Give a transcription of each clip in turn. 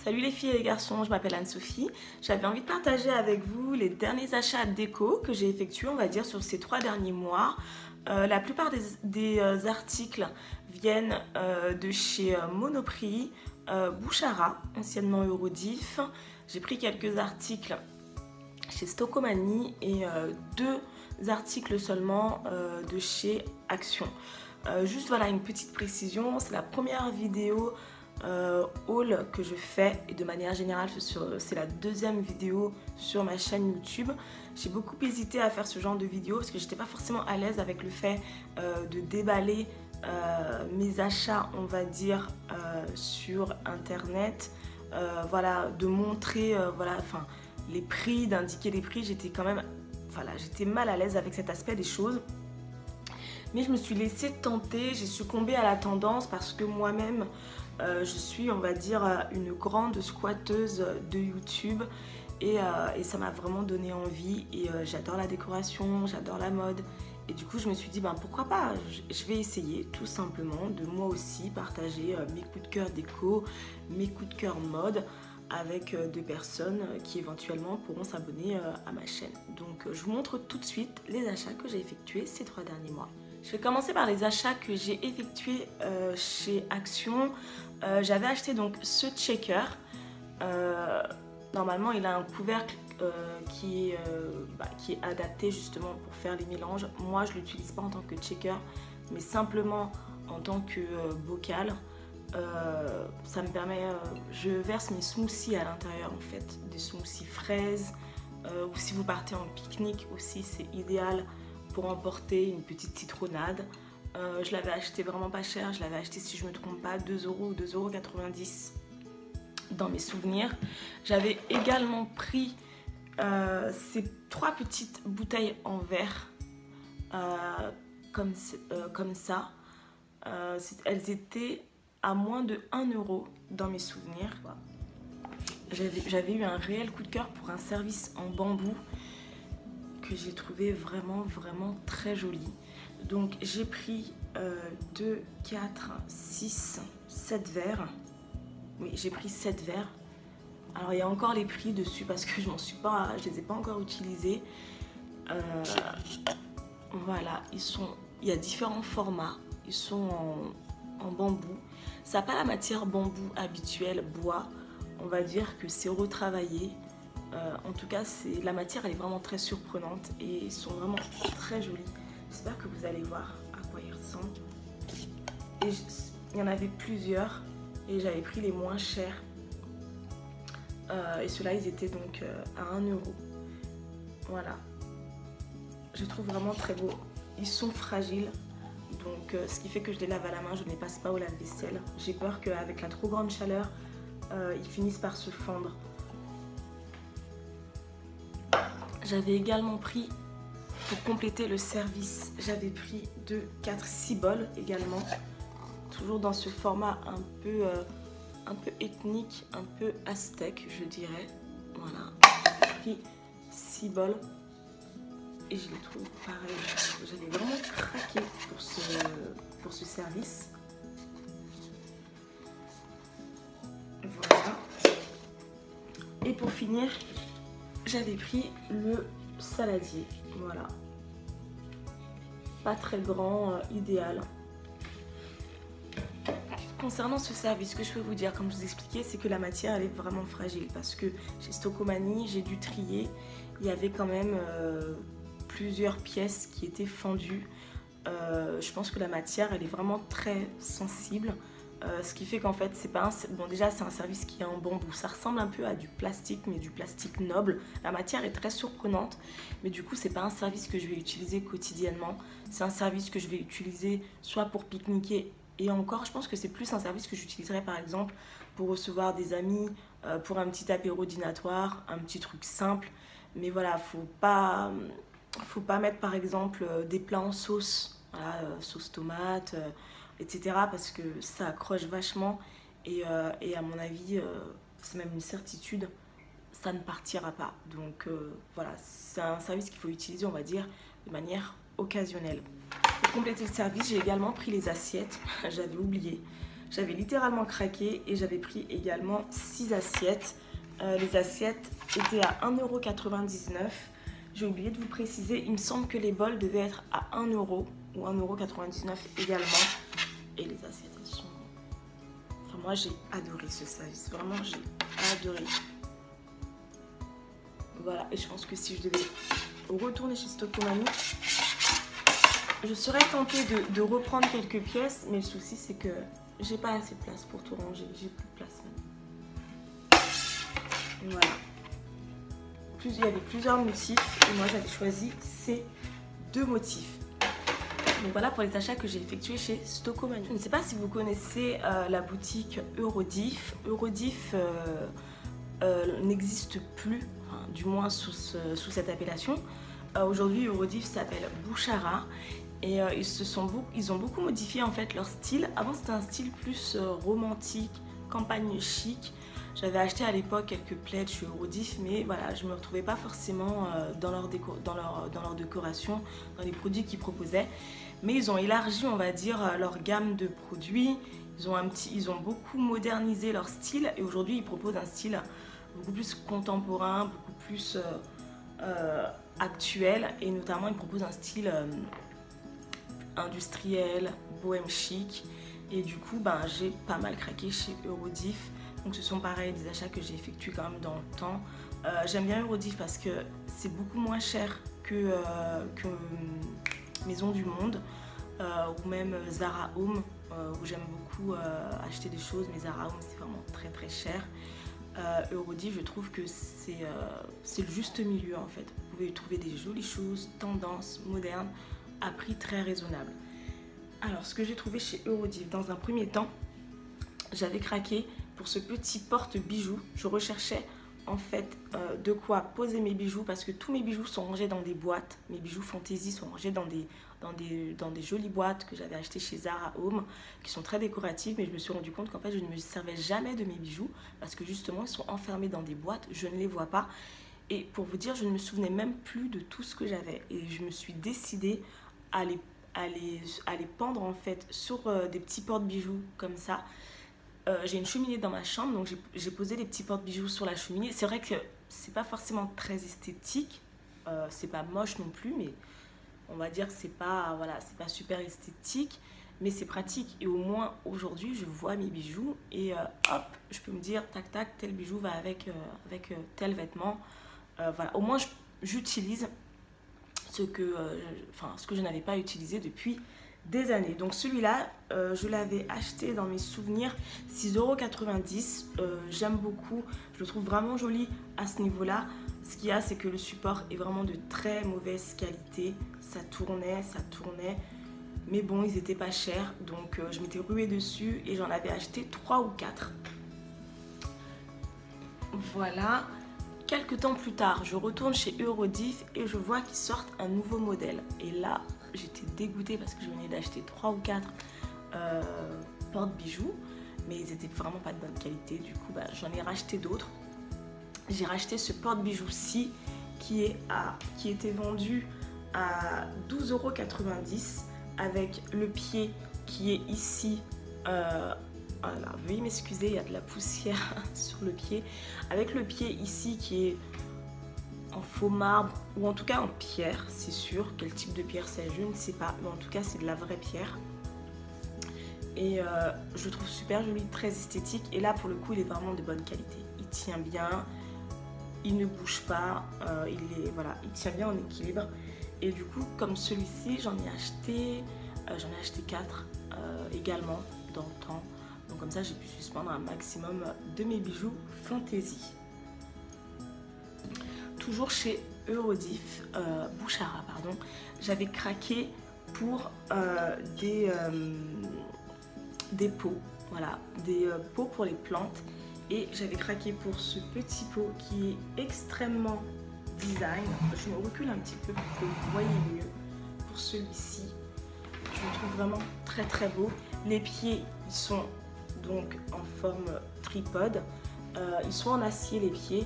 Salut les filles et les garçons, je m'appelle Anne-Sophie. J'avais envie de partager avec vous les derniers achats déco que j'ai effectués, on va dire, sur ces 3 derniers mois. La plupart des articles viennent de chez Monoprix, Bouchara, anciennement Eurodif. J'ai pris quelques articles chez Stocomanie et 2 articles seulement de chez Action. Juste voilà une petite précision, c'est la première vidéo haul que je fais et de manière générale c'est la 2e vidéo sur ma chaîne YouTube. J'ai beaucoup hésité à faire ce genre de vidéo parce que j'étais pas forcément à l'aise avec le fait de déballer mes achats, on va dire, sur internet, voilà, de montrer voilà, enfin, les prix, d'indiquer les prix. J'étais quand même, voilà, j'étais mal à l'aise avec cet aspect des choses. Mais je me suis laissée tenter, j'ai succombé à la tendance parce que moi-même, je suis, on va dire, une grande squatteuse de YouTube et ça m'a vraiment donné envie et j'adore la décoration, j'adore la mode et du coup je me suis dit, ben pourquoi pas, je vais essayer tout simplement de moi aussi partager mes coups de cœur déco, mes coups de cœur mode avec des personnes qui éventuellement pourront s'abonner à ma chaîne. Donc je vous montre tout de suite les achats que j'ai effectués ces 3 derniers mois. Je vais commencer par les achats que j'ai effectués chez Action. J'avais acheté donc ce checker. Normalement, il a un couvercle qui est adapté justement pour faire les mélanges. Moi, je ne l'utilise pas en tant que checker, mais simplement en tant que bocal. Ça me permet, je verse mes smoothies à l'intérieur en fait, des smoothies fraises. Ou si vous partez en pique-nique aussi, c'est idéal pour emporter une petite citronnade. Je l'avais acheté vraiment pas cher, je l'avais acheté, si je me trompe pas, 2 € ou 2,90 € dans mes souvenirs. J'avais également pris ces 3 petites bouteilles en verre comme ça. Elles étaient à moins de 1 € dans mes souvenirs. J'avais eu un réel coup de cœur pour un service en bambou que j'ai trouvé vraiment très joli. Donc j'ai pris 2, 4, 6, 7 verres. Oui, j'ai pris 7 verres. Alors il y a encore les prix dessus parce que je les ai pas encore utilisés. Voilà, il y a différents formats. Ils sont en bambou. Ça n'a pas la matière bambou habituelle, bois. On va dire que c'est retravaillé. En tout cas, la matière elle est vraiment très surprenante et ils sont vraiment très jolis. J'espère que vous allez voir à quoi ils ressemblent. Et il y en avait plusieurs et j'avais pris les moins chers. Et ceux-là, ils étaient donc à 1 €. Voilà. Je les trouve vraiment très beaux. Ils sont fragiles. Donc, ce qui fait que je les lave à la main, je ne les passe pas au lave-vaisselle. J'ai peur qu'avec la trop grande chaleur, ils finissent par se fondre. J'avais également pris, pour compléter le service, j'avais pris 2, 4, 6 bols également. Toujours dans ce format un peu ethnique, un peu aztèque, je dirais. Voilà. J'ai pris 6 bols et je les trouve pareil. J'avais vraiment craqué pour ce service. Voilà. Et pour finir, j'avais pris le saladier, voilà, pas très grand, idéal. Concernant ce service, ce que je peux vous dire, comme je vous expliquais, c'est que la matière elle est vraiment fragile parce que chez Stocomanie, j'ai dû trier, il y avait quand même plusieurs pièces qui étaient fendues. Je pense que la matière elle est vraiment très sensible. Ce qui fait qu'en fait, c'est pas bon, déjà c'est un service qui est en bambou. Ça ressemble un peu à du plastique, mais du plastique noble. La matière est très surprenante, mais du coup, c'est pas un service que je vais utiliser quotidiennement. C'est un service que je vais utiliser soit pour pique-niquer et encore, je pense que c'est plus un service que j'utiliserai par exemple pour recevoir des amis, pour un petit apéro dînatoire, un petit truc simple. Mais voilà, faut pas mettre par exemple des plats en sauce, voilà, sauce tomate. Etc. parce que ça accroche vachement et à mon avis, c'est même une certitude, ça ne partira pas. Donc voilà, c'est un service qu'il faut utiliser, on va dire, de manière occasionnelle. Pour compléter le service, j'ai également pris les assiettes, j'avais oublié. J'avais littéralement craqué et j'avais pris également 6 assiettes. Les assiettes étaient à 1,99 €. J'ai oublié de vous préciser, il me semble que les bols devaient être à 1 € ou 1,99 € également. Et les assiettes, elles sont... Enfin, moi, j'ai adoré ce service. Vraiment, j'ai adoré. Voilà, et je pense que si je devais retourner chez Stockomanie, je serais tentée de reprendre quelques pièces. Mais le souci, c'est que j'ai pas assez de place pour tout ranger. J'ai plus de place même. Voilà. Il y avait plusieurs motifs et moi j'avais choisi ces 2 motifs. Donc voilà pour les achats que j'ai effectués chez Stockomanie. Je ne sais pas si vous connaissez la boutique Eurodiff. Eurodiff n'existe plus, enfin, du moins sous cette appellation. Aujourd'hui Eurodiff s'appelle Bouchara et ils ont beaucoup modifié en fait leur style. Avant c'était un style plus romantique, campagne chic. J'avais acheté à l'époque quelques plaids chez Eurodiff, mais voilà, je ne me retrouvais pas forcément dans leur décoration, dans les produits qu'ils proposaient. Mais ils ont élargi, on va dire, leur gamme de produits. Ils ont beaucoup modernisé leur style et aujourd'hui ils proposent un style beaucoup plus contemporain, beaucoup plus actuel, et notamment ils proposent un style industriel, bohème chic. Et du coup, j'ai pas mal craqué chez Eurodiff. Donc ce sont pareil des achats que j'ai effectués quand même dans le temps. J'aime bien Eurodiff parce que c'est beaucoup moins cher que Maison du Monde ou même Zara Home, où j'aime beaucoup acheter des choses, mais Zara Home c'est vraiment très très cher. Eurodiff, je trouve que c'est le juste milieu en fait. Vous pouvez y trouver des jolies choses, tendances, modernes, à prix très raisonnable. Alors ce que j'ai trouvé chez Eurodiff, dans un premier temps, j'avais craqué pour ce petit porte-bijoux. Je recherchais en fait de quoi poser mes bijoux parce que tous mes bijoux sont rangés dans des boîtes. Mes bijoux fantaisie sont rangés dans des jolies boîtes que j'avais achetées chez Zara Home, qui sont très décoratives, mais je me suis rendu compte qu'en fait je ne me servais jamais de mes bijoux parce que justement ils sont enfermés dans des boîtes, je ne les vois pas. Et pour vous dire, je ne me souvenais même plus de tout ce que j'avais. Et je me suis décidée à les pendre en fait sur des petits porte-bijoux comme ça. J'ai une cheminée dans ma chambre, donc j'ai posé des petits porte-bijoux sur la cheminée. C'est vrai que c'est pas forcément très esthétique, c'est pas moche non plus, mais on va dire que c'est pas, voilà, c'est pas super esthétique, mais c'est pratique. Et au moins aujourd'hui, je vois mes bijoux et hop, je peux me dire tac tac, tel bijou va avec tel vêtement. Voilà, au moins j'utilise ce que je n'avais pas utilisé depuis des années. Donc celui-là, je l'avais acheté dans mes souvenirs 6,90 €. J'aime beaucoup, je le trouve vraiment joli à ce niveau-là. Ce qu'il y a, c'est que le support est vraiment de très mauvaise qualité. Ça tournait. Mais bon, ils étaient pas chers, donc je m'étais ruée dessus et j'en avais acheté 3 ou 4. Voilà. Quelques temps plus tard, je retourne chez Eurodiff et je vois qu'ils sortent un nouveau modèle. Et là, j'étais dégoûtée parce que je venais d'acheter 3 ou 4 porte-bijoux, mais ils étaient vraiment pas de bonne qualité. Du coup, j'en ai racheté d'autres. J'ai racheté ce porte-bijoux-ci qui était vendu à 12,90 € avec le pied qui est ici. Voilà, veuillez m'excuser, il y a de la poussière sur le pied. Avec le pied ici qui est en faux marbre ou en tout cas en pierre, c'est sûr. Quel type de pierre c'est, je ne sais pas, mais en tout cas c'est de la vraie pierre. Et je le trouve super joli, très esthétique. Et là pour le coup il est vraiment de bonne qualité. Il tient bien, il ne bouge pas, il tient bien en équilibre. Et du coup comme celui-ci j'en ai acheté 4 également dans le temps. Donc comme ça j'ai pu suspendre un maximum de mes bijoux fantaisie. Toujours chez Eurodiff, Bouchara pardon, j'avais craqué pour des pots, voilà, des pots pour les plantes. Et j'avais craqué pour ce petit pot qui est extrêmement design. Je me recule un petit peu pour que vous voyez mieux. Pour celui-ci, je le trouve vraiment très très beau. Les pieds, ils sont donc en forme tripode. Ils sont en acier les pieds.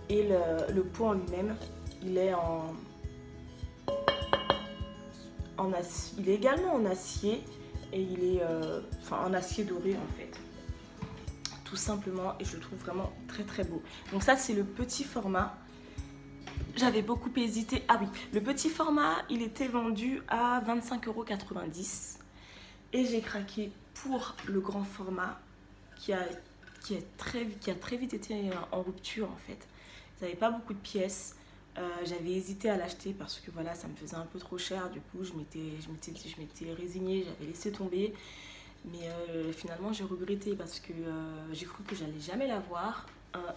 Et le pot en lui-même, il est il est également en acier. et il est en acier doré en fait. Tout simplement, et je le trouve vraiment très très beau. Donc ça c'est le petit format. J'avais beaucoup hésité. Ah oui, le petit format, il était vendu à 25,90 € et j'ai craqué pour le grand format qui a très vite été en rupture en fait. Ils n'avaient pas beaucoup de pièces. J'avais hésité à l'acheter parce que voilà, ça me faisait un peu trop cher. Du coup, je m'étais résignée, j'avais laissé tomber. Mais finalement, j'ai regretté parce que j'ai cru que j'allais jamais l'avoir.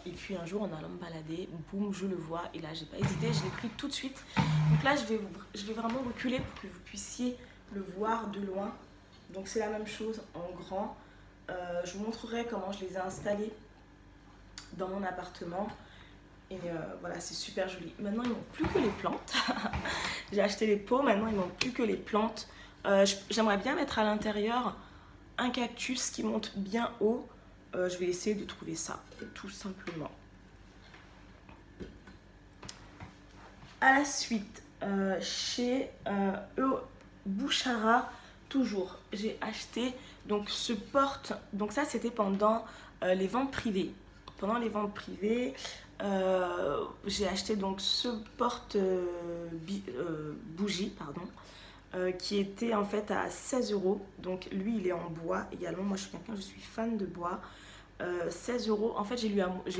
Et puis un jour, en allant me balader, boum, je le vois. Et là, j'ai pas hésité, je l'ai pris tout de suite. Donc là, je vais vraiment reculer pour que vous puissiez le voir de loin. Donc c'est la même chose en grand. Je vous montrerai comment je les ai installés dans mon appartement. Et voilà, c'est super joli. Maintenant, il ne manque plus que les plantes. J'ai acheté les pots, maintenant il ne manque plus que les plantes. J'aimerais bien mettre à l'intérieur un cactus qui monte bien haut. Je vais essayer de trouver ça, tout simplement. À la suite, chez Bouchara, toujours, j'ai acheté donc ce porte. Donc ça, c'était pendant les ventes privées. Pendant les ventes privées, j'ai acheté donc ce porte bougie, pardon, qui était en fait à 16 €. Donc lui, il est en bois également. Moi, je suis fan de bois. 16 €. En fait, je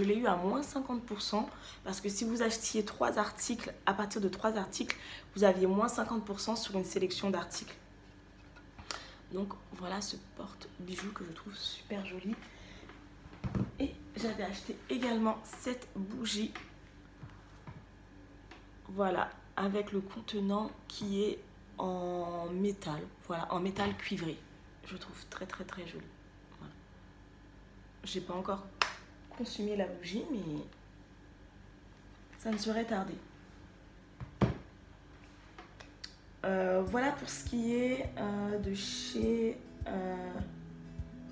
l'ai eu à moins 50% parce que si vous achetiez 3 articles, à partir de 3 articles, vous aviez moins 50% sur une sélection d'articles. Donc voilà ce porte-bijou que je trouve super joli. Et j'avais acheté également cette bougie. Voilà, avec le contenant qui est en métal. Voilà, en métal cuivré. Je trouve très très très joli. Voilà. J'ai pas encore consumé la bougie, mais ça ne serait tardé. Voilà pour ce qui est de chez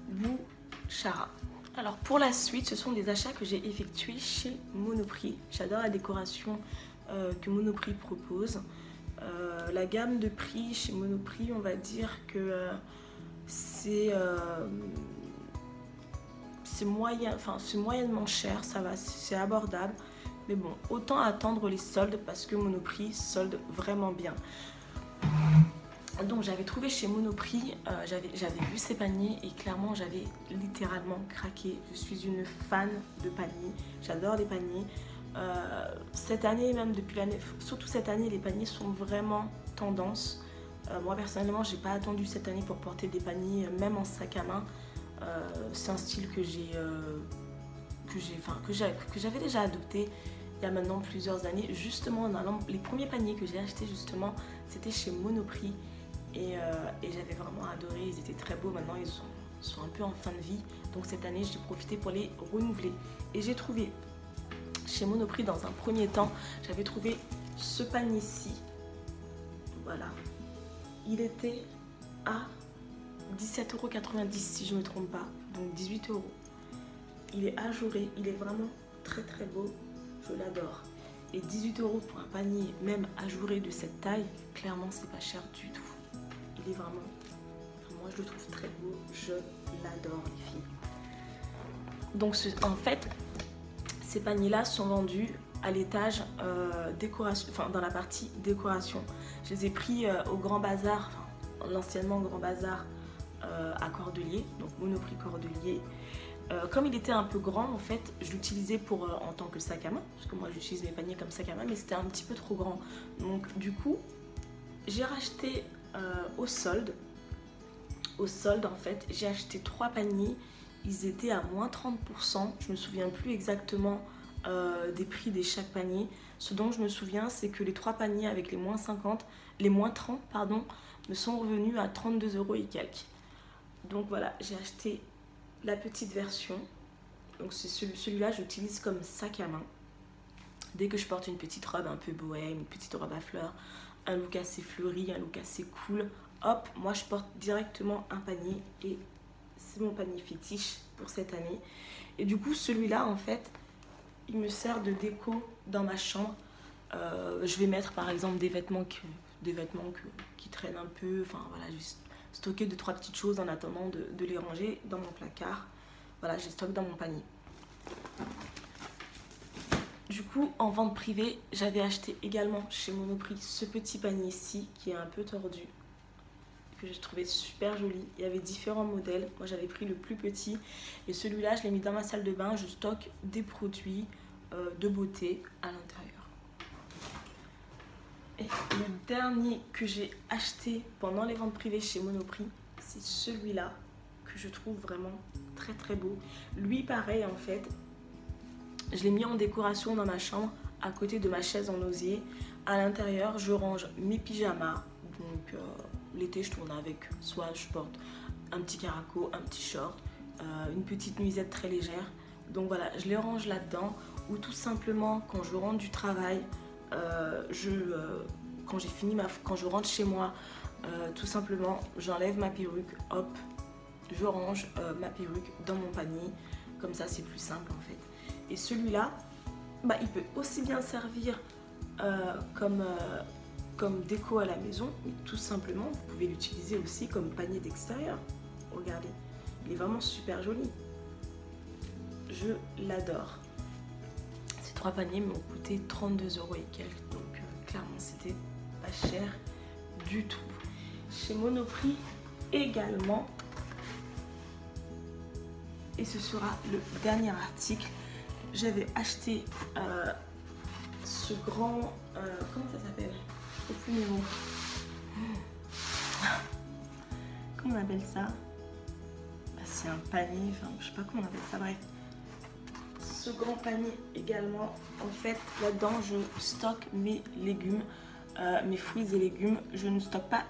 Bouchara. Alors pour la suite, ce sont des achats que j'ai effectués chez Monoprix. J'adore la décoration que Monoprix propose. La gamme de prix chez Monoprix, on va dire que c'est moyennement cher, ça va, c'est abordable. Mais bon, autant attendre les soldes parce que Monoprix solde vraiment bien. Donc j'avais trouvé chez Monoprix, j'avais vu ces paniers et clairement j'avais littéralement craqué. Je suis une fan de paniers, j'adore les paniers. Cette année, même depuis l'année, surtout cette année, les paniers sont vraiment tendance. Moi personnellement, j'ai pas attendu cette année pour porter des paniers, même en sac à main. C'est un style que j'avais déjà adopté il y a maintenant plusieurs années. Justement, en allant, les premiers paniers que j'ai achetés justement, c'était chez Monoprix. Et j'avais vraiment adoré, ils étaient très beaux. Maintenant ils sont un peu en fin de vie, donc cette année j'ai profité pour les renouveler. Et j'ai trouvé chez Monoprix, dans un premier temps, j'avais trouvé ce panier-ci. Voilà, il était à 17,90 € si je ne me trompe pas, donc 18 €. Il est ajouré, il est vraiment très très beau, je l'adore. Et 18 € pour un panier même ajouré de cette taille, clairement c'est pas cher du tout. Il est vraiment, moi je le trouve très beau, je l'adore les filles. Donc en fait, ces paniers là sont vendus à l'étage décoration, enfin dans la partie décoration. Je les ai pris au Grand Bazar, l'anciennement Grand Bazar à Cordeliers, donc Monoprix Cordeliers. Comme il était un peu grand, en fait, je l'utilisais en tant que sac à main, parce que moi j'utilise mes paniers comme sac à main, mais c'était un petit peu trop grand. Donc du coup, j'ai racheté au solde. Au solde, en fait, j'ai acheté 3 paniers. Ils étaient à moins 30%. Je me souviens plus exactement des prix de chaque panier. Ce dont je me souviens, c'est que les 3 paniers avec les moins 30, pardon, me sont revenus à 32 € et quelques. Donc voilà, j'ai acheté la petite version. Donc c'est celui-là, j'utilise comme sac à main. Dès que je porte une petite robe un peu bohème, une petite robe à fleurs, un look assez fleuri, un look assez cool, hop, moi je porte directement un panier et c'est mon panier fétiche pour cette année. Et du coup, celui-là, en fait, il me sert de déco dans ma chambre. Je vais mettre par exemple des vêtements qui traînent un peu, enfin voilà, juste stocker 2-3 petites choses en attendant de les ranger dans mon placard. Voilà, j'ai stocké dans mon panier. Du coup, en vente privée, j'avais acheté également chez Monoprix ce petit panier-ci qui est un peu tordu, que j'ai trouvé super joli. Il y avait différents modèles. Moi, j'avais pris le plus petit et celui-là, je l'ai mis dans ma salle de bain. Je stocke des produits de beauté à l'intérieur. Et le dernier que j'ai acheté pendant les ventes privées chez Monoprix, c'est celui-là que je trouve vraiment très très beau. Lui, pareil, en fait, je l'ai mis en décoration dans ma chambre à côté de ma chaise en osier. À l'intérieur, je range mes pyjamas. Donc, l'été, je tourne avec. Soit je porte un petit caraco, un petit short, une petite nuisette très légère. Donc voilà, je les range là-dedans. Ou tout simplement, quand je rentre du travail, quand je rentre chez moi, tout simplement, j'enlève ma perruque, hop, je range ma perruque dans mon panier. Comme ça, c'est plus simple en fait. Et celui-là, bah, il peut aussi bien servir comme déco à la maison, mais tout simplement, vous pouvez l'utiliser aussi comme panier d'extérieur. Regardez, il est vraiment super joli. Je l'adore. Ces 3 paniers m'ont coûté 32 € et quelques, donc clairement, c'était pas cher du tout. Chez Monoprix également. Et ce sera le dernier article. J'avais acheté ce grand... comment ça s'appelle? Comment on appelle ça? Bah, c'est un panier, enfin je sais pas comment on appelle ça, bref. Ce grand panier également, en fait, là-dedans, je stocke mes légumes, mes fruits et légumes. Je ne stocke pas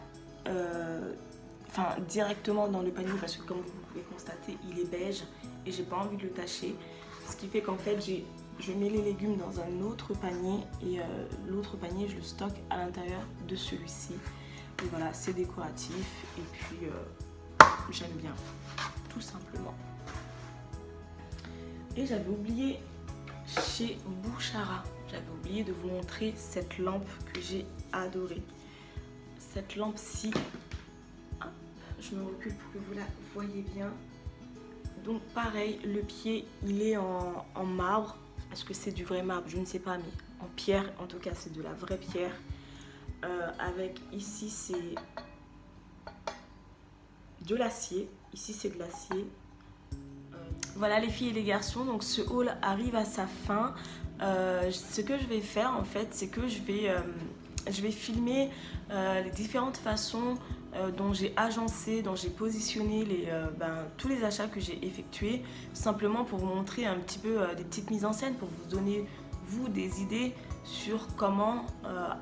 directement dans le panier parce que comme vous pouvez constater, il est beige et j'ai pas envie de le tacher. Ce qui fait qu'en fait, je mets les légumes dans un autre panier et l'autre panier, je le stocke à l'intérieur de celui-ci. Et voilà, c'est décoratif et puis j'aime bien, tout simplement. Et j'avais oublié chez Bouchara, j'avais oublié de vous montrer cette lampe que j'ai adorée. Cette lampe-ci, je me recule pour que vous la voyez bien. Donc pareil, le pied, il est en marbre. Est-ce que c'est du vrai marbre? Je ne sais pas, mais en pierre, en tout cas, c'est de la vraie pierre. Avec ici, c'est de l'acier. Ici, c'est de l'acier. Voilà les filles et les garçons, donc ce haul arrive à sa fin. Ce que je vais faire en fait, c'est que je vais filmer les différentes façons dont j'ai agencé, dont j'ai positionné tous les achats que j'ai effectués, simplement pour vous montrer un petit peu des petites mises en scène, pour vous donner vous des idées sur comment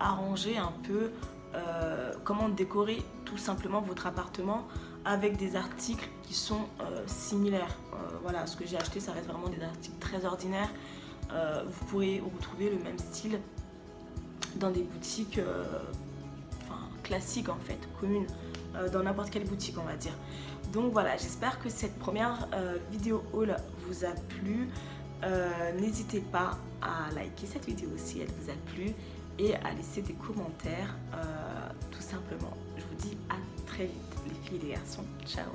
arranger un peu, comment décorer tout simplement votre appartement avec des articles qui sont similaires. Voilà, ce que j'ai acheté, ça reste vraiment des articles très ordinaires. Vous pourrez retrouver le même style dans des boutiques classiques en fait, communes, dans n'importe quelle boutique on va dire. Donc voilà, j'espère que cette première vidéo haul vous a plu. N'hésitez pas à liker cette vidéo si elle vous a plu et à laisser des commentaires tout simplement. Je vous dis à très vite les filles et les garçons. Ciao.